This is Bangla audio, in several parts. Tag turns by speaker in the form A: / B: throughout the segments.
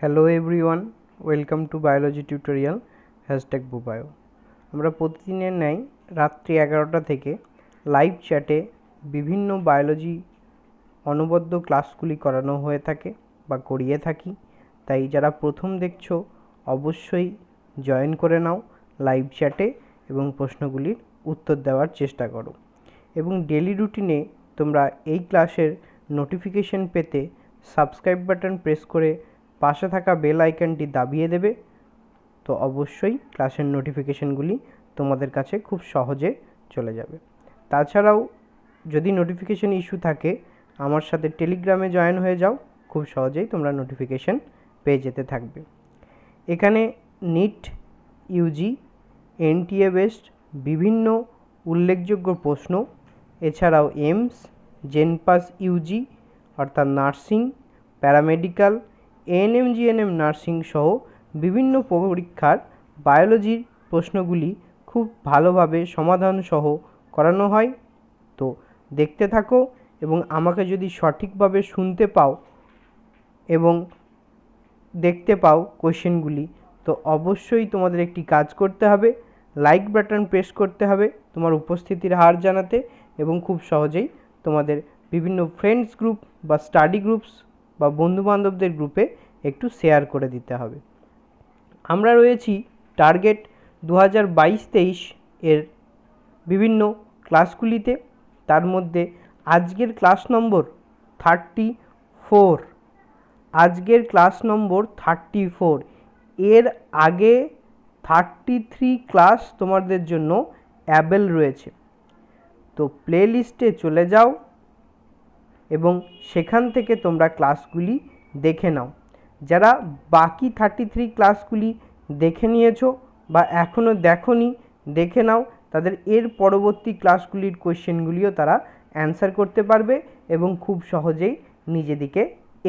A: Hello everyone, welcome to biology tutorial #Bubio। আমরা প্রতিদিনের ন্যায় রাত্রি 11টা থেকে লাইভ চ্যাটে বিভিন্ন বায়োলজি অনবদ্য ক্লাসগুলি করানো হয়ে থাকে বা করিয়ে থাকি। তাই যারা প্রথম দেখছো অবশ্যই জয়েন করে নাও লাইভ চ্যাটে এবং প্রশ্নগুলির উত্তর দেওয়ার চেষ্টা করো। এবং ডেলি রুটিনে তোমরা এই ক্লাসের নোটিফিকেশন পেতে সাবস্ক্রাইব বাটন প্রেস করে পাশে থাকা বেল আইকনটি দাবিয়ে দেবে। তো অবশ্যই ক্লাসের নোটিফিকেশনগুলি তোমাদের কাছে খুব সহজে চলে যাবে। তাছাড়াও যদি নোটিফিকেশন ইস্যু থাকে আমার সাথে টেলিগ্রামে জয়েন হয়ে যাও, খুব সহজেই তোমরা নোটিফিকেশন পেয়ে যেতে থাকবে। এখানে নিট, ইউজি, এনটিএ বেসড বিভিন্ন উল্লেখযোগ্য প্রশ্ন, এছাড়াও এইমস, জেনপাস ইউজি অর্থাৎ নার্সিং, প্যারামেডিক্যাল, ANM-GNM নার্সিং সহ বিভিন্ন পরীক্ষার বায়োলজির প্রশ্নগুলি খুব ভালোভাবে সমাধান সহ করানো হয়। তো দেখতে থাকো এবং আমাকে যদি সঠিকভাবে শুনতে পাও এবং দেখতে পাও কোশ্চেনগুলি, তো অবশ্যই তোমাদের একটি কাজ করতে হবে, লাইক বাটন প্রেস করতে হবে তোমার উপস্থিতির হার জানাতে, এবং খুব সহজেই তোমাদের বিভিন্ন ফ্রেন্ডস গ্রুপ বা স্টাডি গ্রুপস বা বন্ধুবান্ধবদের গ্রুপে একটু শেয়ার করে দিতে হবে। আমরা রয়েছি টার্গেট 2022-23 এর বিভিন্ন ক্লাসগুলিতে। তার মধ্যে আজকের ক্লাস নম্বর 34। আজকের ক্লাস নম্বর 34। এর আগে 33 ক্লাস তোমাদের জন্য অ্যাভেল রয়েছে। তো প্লে লিস্টে চলে যাও এবং সেখান থেকে তোমরা ক্লাসগুলি দেখে নাও। যারা বাকি 33 ক্লাসগুলি দেখে নিয়েছো বা এখনও দেখোনি, দেখে নাও। তাদের এর পরবর্তী ক্লাসগুলির কোশ্চেনগুলিও তারা অ্যান্সার করতে পারবে এবং খুব সহজেই নিজেদিকে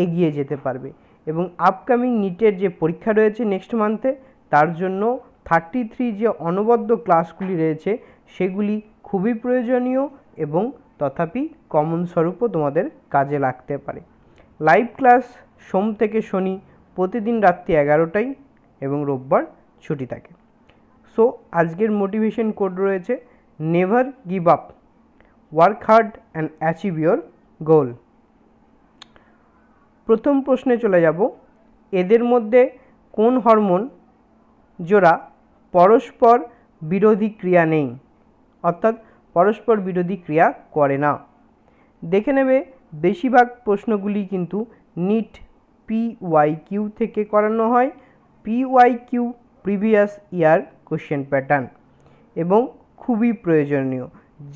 A: এগিয়ে যেতে পারবে। এবং আপকামিং নিটের যে পরীক্ষা রয়েছে নেক্সট মান্থে, তার জন্য 33 যে অনবদ্য ক্লাসগুলি রয়েছে সেগুলি খুবই প্রয়োজনীয় এবং তথাপি কমন স্বরূপও তোমাদের কাজে লাগতে পারে। লাইভ ক্লাস সোম থেকে শনি প্রতিদিন রাত্রি 11টায় এবং রোববার ছুটি থাকে। সো আজকের মোটিভেশন কোড রয়েছে never give up, work hard and achieve your গোল। প্রথম প্রশ্নে চলে যাব, এদের মধ্যে কোন হরমোন জোড়া পরস্পর বিরোধী ক্রিয়া নেই, অর্থাৎ পরস্পর বিরোধী ক্রিয়া করে না। দেখে নেবে বেশিরভাগ প্রশ্নগুলি কিন্তু নিট PYQ থেকে করানো হয়। PYQ previous year question pattern এবং খুবই প্রয়োজনীয়,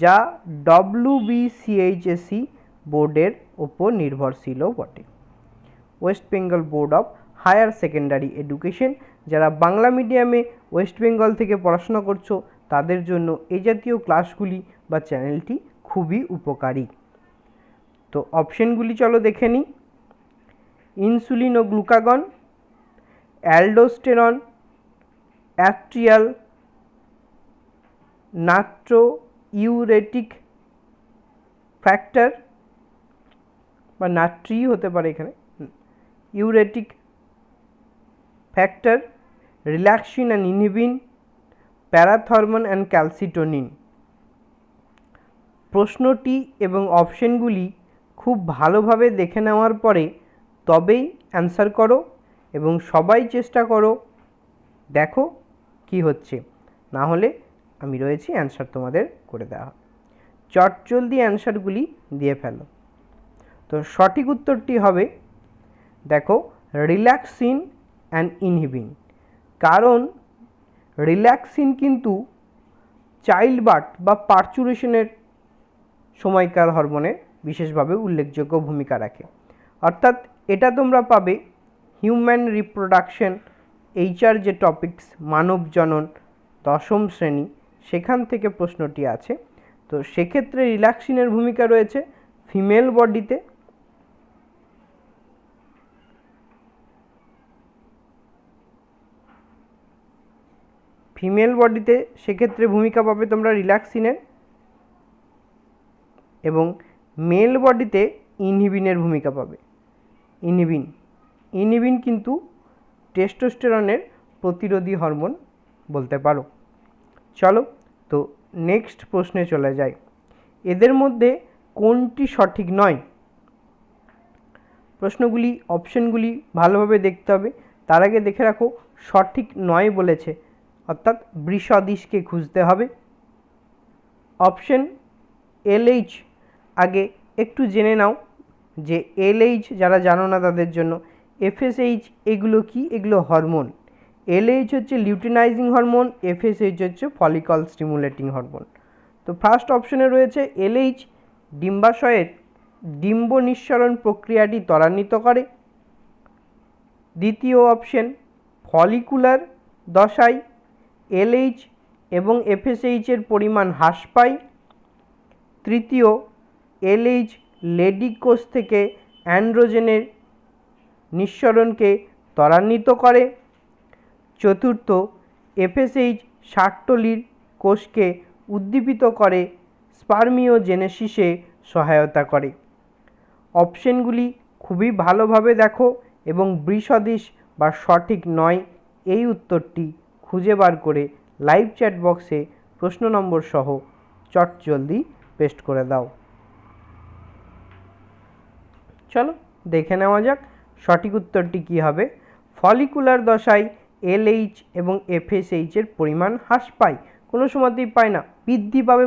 A: যা WBCS বোর্ডের ওপর নির্ভরশীলও বটে। West Bengal Board of Higher Secondary Education, যারা বাংলা মিডিয়ামে ওয়েস্ট বেঙ্গল থেকে পড়াশোনা করছো তাদের জন্য এই জাতীয় ক্লাসগুলি বা চ্যানেলটি খুবই উপকারী। তো অপশনগুলি চলো দেখে নিই। ইনসুলিন ও glucagon, aldosterone, atrial, natriuretic factor বা নাট্রি হতে পারে এখানে, ইউরেটিক factor, relaxin and inhibin, parathormone and calcitonin. প্রশ্নটি এবং অপশনগুলি খুব ভালোভাবে দেখে নেওয়ার পরে তবেই অ্যান্সার করো এবং সবাই চেষ্টা করো দেখো কি হচ্ছে, না হলে আমি রয়েছি অ্যান্সার তোমাদের করে দেওয়া। চটজলদি অ্যান্সারগুলি দিয়ে ফেলো। তো সঠিক উত্তরটি হবে, দেখো, রিল্যাক্সিন অ্যান্ড ইনহিবিন। কারণ রিল্যাক্সিন কিন্তু চাইল্ড বার্থ বা পার্চুরেশনের সময়কার হরমোনে বিশেষভাবে উল্লেখযোগ্য ভূমিকা রাখে। অর্থাৎ এটা তোমরা পাবে হিউম্যান রিপ্রোডাকশন HR যে টপিকস, মানব জনন 10ম শ্রেণী, সেখান থেকে প্রশ্নটি আছে। তো সেক্ষেত্রে রিল্যাক্সিনের ভূমিকা রয়েছে ফিমেল বডিতে। সেক্ষেত্রে ভূমিকা পাবে তোমরা রিল্যাক্সিনের, এবং মেল বডিতে ইনহিবিনের ভূমিকা পাবে। ইনহিবিন কিন্তু টেস্টোস্টেরনের প্রতিরোধী হরমোন বলতে পারো। চলো তো নেক্সট প্রশ্নে চলে যাই। এদের মধ্যে কোনটি সঠিক নয়? প্রশ্নগুলি অপশনগুলি ভালোভাবে দেখতে হবে। তার আগে দেখে রাখো সঠিক নয় বলেছে, অর্থাৎ বৃষদিশকে খুঁজতে হবে। অপশন LH, আগে একটু জেনে নাও যে LH যারা জানো না তাদের জন্য, FSH এগুলো কি? এগুলো হরমোন। LH হচ্ছে লিউটিনাইজিং হরমোন, FSH হচ্ছে ফলিকল স্টিমুলেটিং হরমোন। তো ফার্স্ট অপশনে রয়েছে LH ডিম্বাশয়ের ডিম্ব নিঃসরণ প্রক্রিয়াটি ত্বরান্বিত করে। দ্বিতীয় অপশন ফলিকুলার দশায় LH এবং FSH এর পরিমাণ হ্রাস পায়। তৃতীয়, LH লেডি কোষ থেকে অ্যান্ড্রোজেনের নিঃসরণকে ত্বরান্বিত করে। চতুর্থ, FSH ষাট্টলির কোষকে উদ্দীপিত করে স্পার্মিওজেনেসিসে সহায়তা করে। অপশনগুলি খুবই ভালোভাবে দেখো এবং বৃষদিশ বা সঠিক নয় এই উত্তরটি খুঁজে বার করে লাইভ চ্যাট বক্সে প্রশ্ন নম্বর সহ চটজলদি পেস্ট করে দাও। চলো দেখে নেওয়া যাক সঠিক উত্তরটি কী হবে। ফলিকুলার দশায় LH এবং FSH এর পরিমাণ হ্রাস পায়। কোনো সময়তেই পায় না, বৃদ্ধি পাবে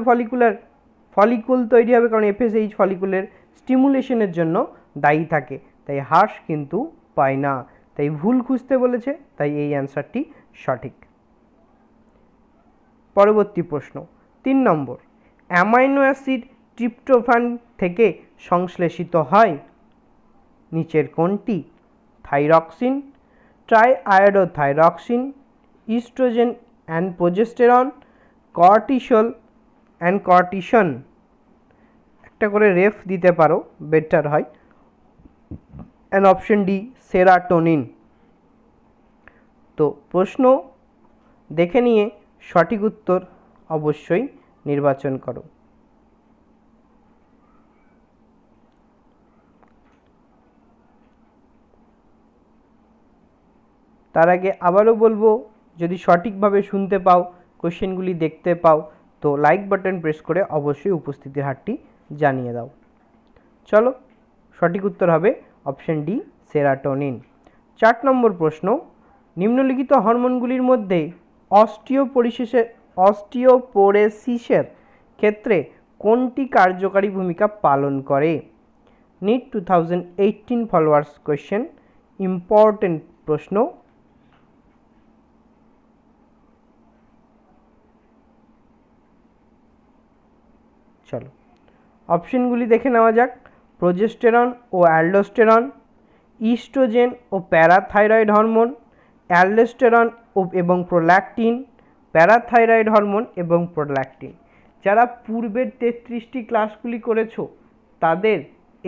A: ফলিকুল তৈরি হবে, কারণ FSH ফলিকুলের স্টিমুলেশনের জন্য দায়ী থাকে, তাই হ্রাস কিন্তু পায় না। তাই ভুল খুঁজতে বলেছে, তাই এই অ্যান্সারটি সঠিক। পরবর্তী প্রশ্ন 3 নম্বর, অ্যামাইনো অ্যাসিড ট্রিপ্টোফ্যান থেকে সংশ্লেষিত হয়? নিচের কোনটি? Thyroxine, triiodothyronine, oestrogen and progesterone, cortisol and cortisone. একটা করে রেফ দিতে পারো, বেটার হয়। And option D serotonin. তো প্রশ্ন দেখে নিয়ে সঠিক উত্তর অবশ্যই নির্বাচন করো। তার আগে আবারও বলবো, যদি সঠিকভাবে শুনতে পাও, কোশ্চেনগুলি দেখতে পাও, তো লাইক বাটন প্রেস করে অবশ্যই উপস্থিতির হারটি জানিয়ে দাও। চলো সঠিক উত্তর হবে অপশন ডি সেরাটোনিন। 4 নম্বর প্রশ্ন, নিম্নলিখিত হরমোনগুলির মধ্যে অস্টিওপোরেসিসের ক্ষেত্রে কোনটি কার্যকারী ভূমিকা পালন করে? নিট 2018 ফলোয়ার্স কোয়েশ্চেন, ইম্পর্টেন্ট প্রশ্ন। চলো অপশনগুলি দেখে নেওয়া যাক। প্রোজেস্টেরন ও অ্যালডোস্টেরন, ইস্ট্রোজেন ও প্যারাথাইরয়েড হরমোন, অ্যালডোস্টেরন এবং প্রোল্যাকটিন, প্যারাথাইরয়েড হরমোন এবং প্রোল্যাকটিন। যারা পূর্বের 33টি ক্লাসগুলি করেছো তাদের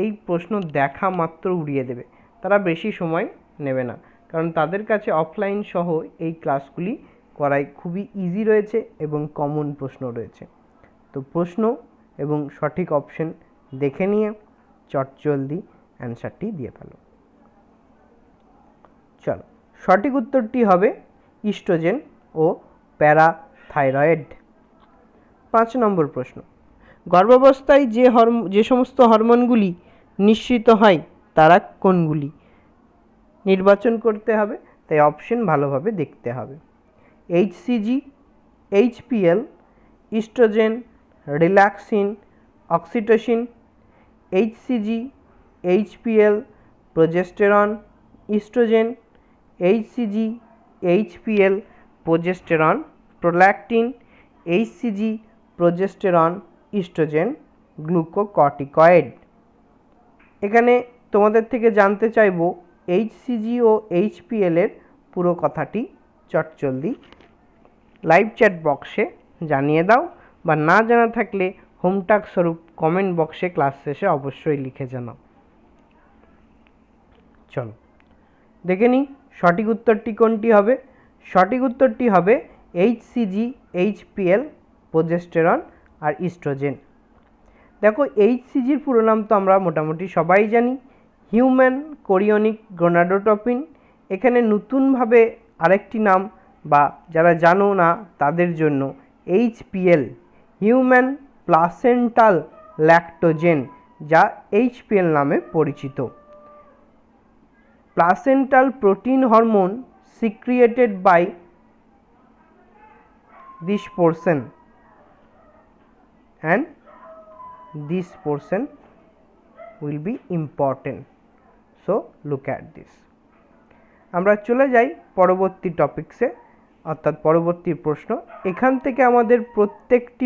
A: এই প্রশ্ন দেখা মাত্র উড়িয়ে দেবে, তারা বেশি সময় নেবে না, কারণ তাদের কাছে অফলাইন সহ এই ক্লাসগুলি করাই খুবই ইজি রয়েছে এবং কমন প্রশ্ন রয়েছে। তো প্রশ্ন এবং সঠিক অপশন দেখে নিয়ে চটজলদি অ্যান্সারটি দিয়ে ফেলো। চলো সঠিক উত্তরটি হবে ইস্ট্রোজেন ও প্যারাথাইরয়েড। 5 নম্বর প্রশ্ন, গর্ভাবস্থায় যে সমস্ত হরমোনগুলি নিঃসৃত হয় তারা কোনগুলি? নির্বাচন করতে হবে, তাই অপশন ভালোভাবে দেখতে হবে। HCG, HPL, estrogen, relaxin, oxytocin. HCG, HPL, progesterone, estrogen. HCG, HPL, progesterone, prolactin. HCG, progesterone, estrogen, glucocorticoid. এখানে তোমাদের থেকে জানতে চাইব HCG ও HPL এর পুরো কথাটি চটজলদি লাইভ চ্যাট বক্সে জানিয়ে দাও, বা না জানা থাকলে হোমটাস্ক স্বরূপ কমেন্ট বক্সে ক্লাস শেষে অবশ্যই লিখে জানাও। চলো দেখে নিই সঠিক উত্তরটি কোনটি হবে। সঠিক উত্তরটি হবে HCG, HPL, প্রোজেস্টেরন আর ইস্ট্রোজেন। দেখো HCGর পুরো নাম তো আমরা মোটামুটি সবাই জানি, হিউম্যান কোরিওনিক গোনাডোট্রপিন। এখানে নতুনভাবে আরেকটি নাম বা যারা জানো না তাদের জন্য HPL হিউম্যান প্লাসেন্টাল ল্যাক্টোজেন, যা HPL নামে পরিচিত। Placental protein hormone secreted by this portion and this portion will be important, so look at this. আমরা চলে যাই পরবর্তী টপিকসে, অর্থাৎ পরবর্তী প্রশ্ন। এখান থেকে আমাদের প্রত্যেকটি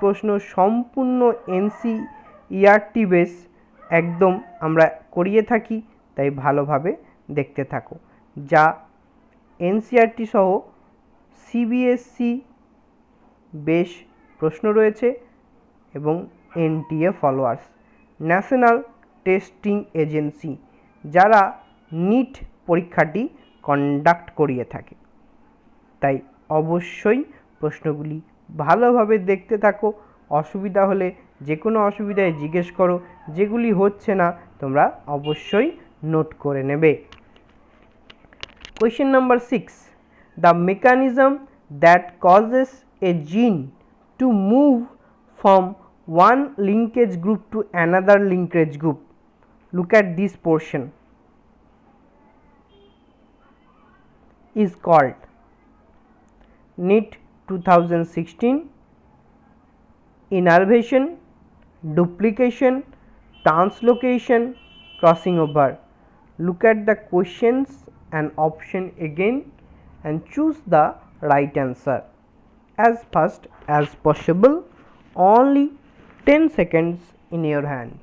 A: প্রশ্ন সম্পূর্ণ NCERT বেস একদম আমরা করিয়ে থাকি, তাই ভালোভাবে দেখতে থাকো। যা NCERT সহ CBSE বেশ প্রশ্ন রয়েছে এবং NTA followers national testing agency, যারা নিট পরীক্ষাটি কন্ডাক্ট করিয়ে থাকে। তাই অবশ্যই প্রশ্নগুলি ভালোভাবে দেখতে থাকো। অসুবিধা হলে যে কোনো অসুবিধায় জিজ্ঞেস করো, যেগুলি হচ্ছে না তোমরা অবশ্যই নোট করে নেবে। Question number 6. The mechanism that causes a gene to move from one linkage group to another linkage group. Look at this portion. Is called Neet 2016 innervation, duplication, translocation, crossing over. Look at the questions and option again and choose the right answer as fast as possible. Only 10 seconds in your hand.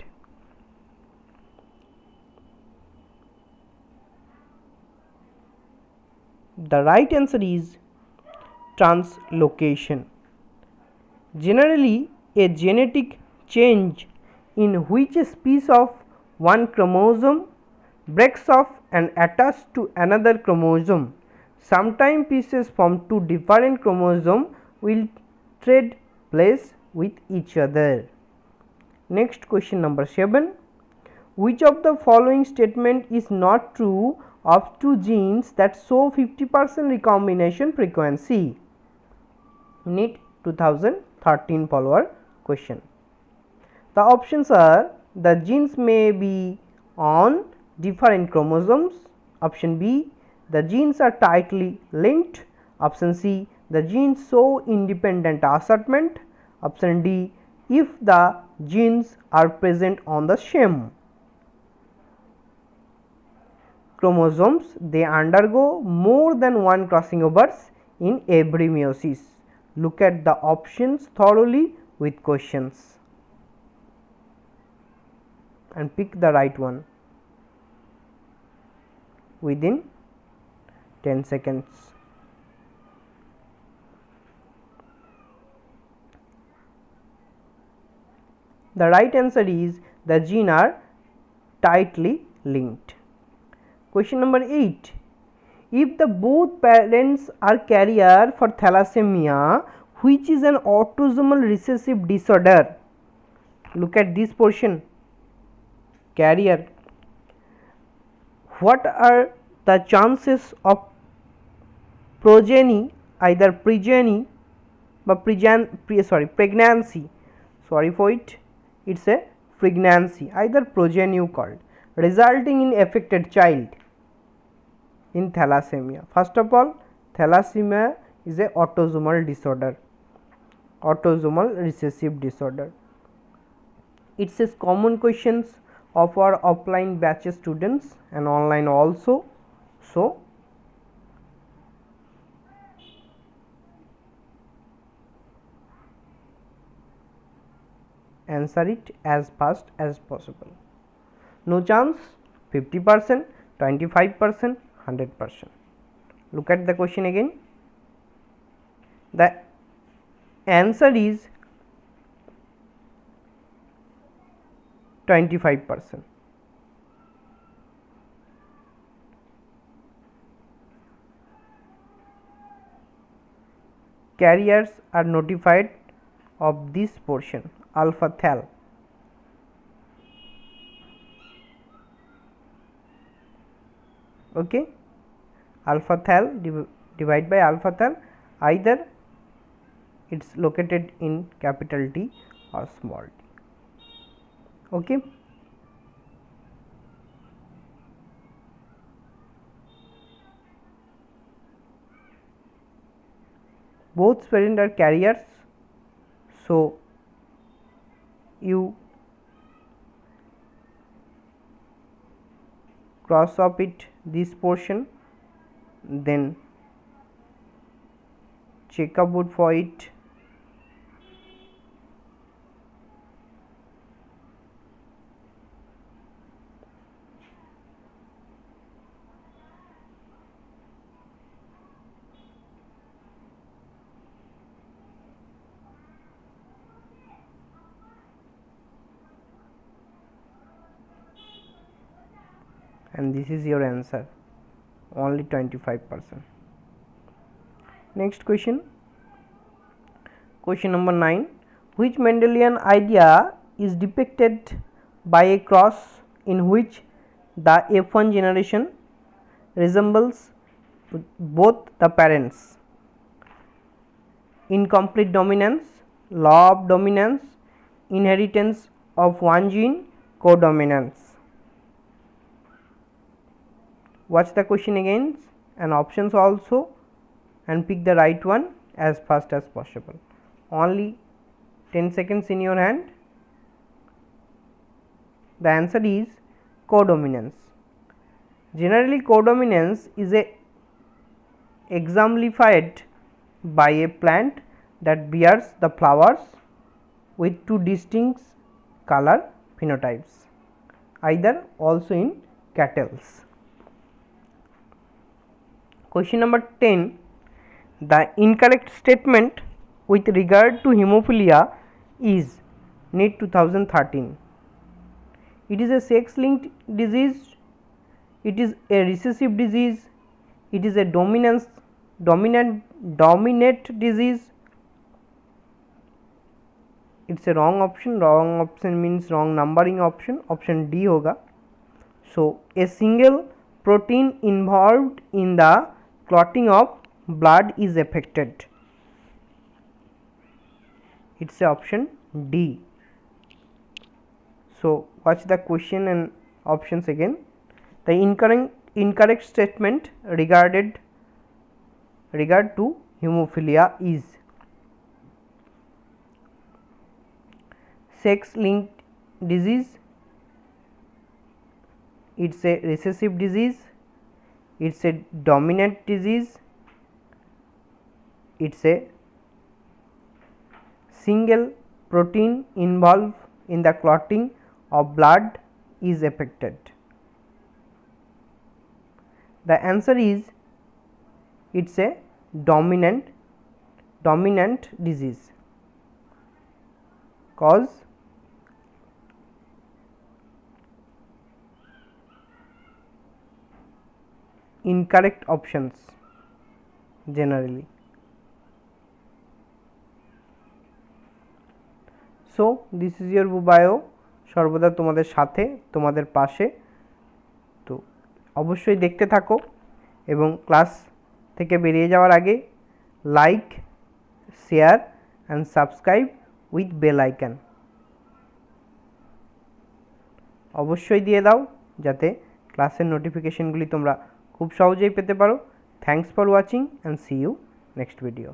A: The right answer is translocation. Generally, a genetic change in which a piece of one chromosome breaks off and attaches to another chromosome. Sometimes pieces from two different chromosomes will trade place with each other. Next, question number 7. Which of the following statement is not true of two genes that show 50% recombination frequency? Neet 2013 follower question. The options are: the genes may be on different chromosomes. Option B, the genes are tightly linked. Option C, the genes show independent assortment. Option D, if the genes are present on the same chromosomes, they undergo more than one crossing overs in every meiosis. Look at the options thoroughly with questions and pick the right one within 10 seconds. The right answer is the genes are tightly linked. Question number 8. If the both parents are carrier for thalassemia, which is an autosomal recessive disorder? Look at this portion. Carrier. What are the chances of progeny, either pregnancy, sorry for it, it's a pregnancy, either progeny called, resulting in affected child in thalassemia? First of all, thalassemia is a autosomal disorder, autosomal recessive disorder. It says common questions of our offline batch students and online also, so answer it as fast as possible. No chance, 50%, 25%, 100%. Look at the question again. The answer is 25%. Carriers are notified of this portion, alpha thal. Okay, alpha thal divided by alpha thal, either it's located in capital T or small t. Okay, both parent are carriers, so you cross off it this portion, then check about for it. And this is your answer, only 25%. Next question, question number 9. Which Mendelian idea is depicted by a cross in which the F1 generation resembles both the parents? Incomplete dominance, law of dominance, inheritance of one gene, codominance. Watch the question again and options also, and pick the right one as fast as possible. Only 10 seconds in your hand. The answer is codominance. Generally, codominance is exemplified by a plant that bears the flowers with two distinct color phenotypes, either also in cattle. Question number 10. The incorrect statement with regard to hemophilia is Neet 2013. It is a sex-linked disease, it is a recessive disease, it is a dominant disease. It's a wrong option. Wrong option means wrong numbering option. Option D hoga. So a single protein involved in the clotting of blood is affected. It's option D. So watch the question and options again. The incorrect statement regard to hemophilia is sex-linked disease, it's a recessive disease, it's a dominant disease, it's a single protein involved in the clotting of blood is affected. The answer is it's a dominant disease. Cause incorrect options generally. So this is your Bubio, সর্বদা তোমাদের সাথে, তোমাদের পাশে। তো অবশ্যই দেখতে থাকো এবং ক্লাস থেকে বেরিয়ে যাওয়ার আগে like, share and subscribe with bell icon অবশ্যই দিয়ে দাও, যাতে ক্লাসের নোটিফিকেশনগুলি তোমরা খুব সহজেই পেতে পারো। Thanks for watching and see you next video.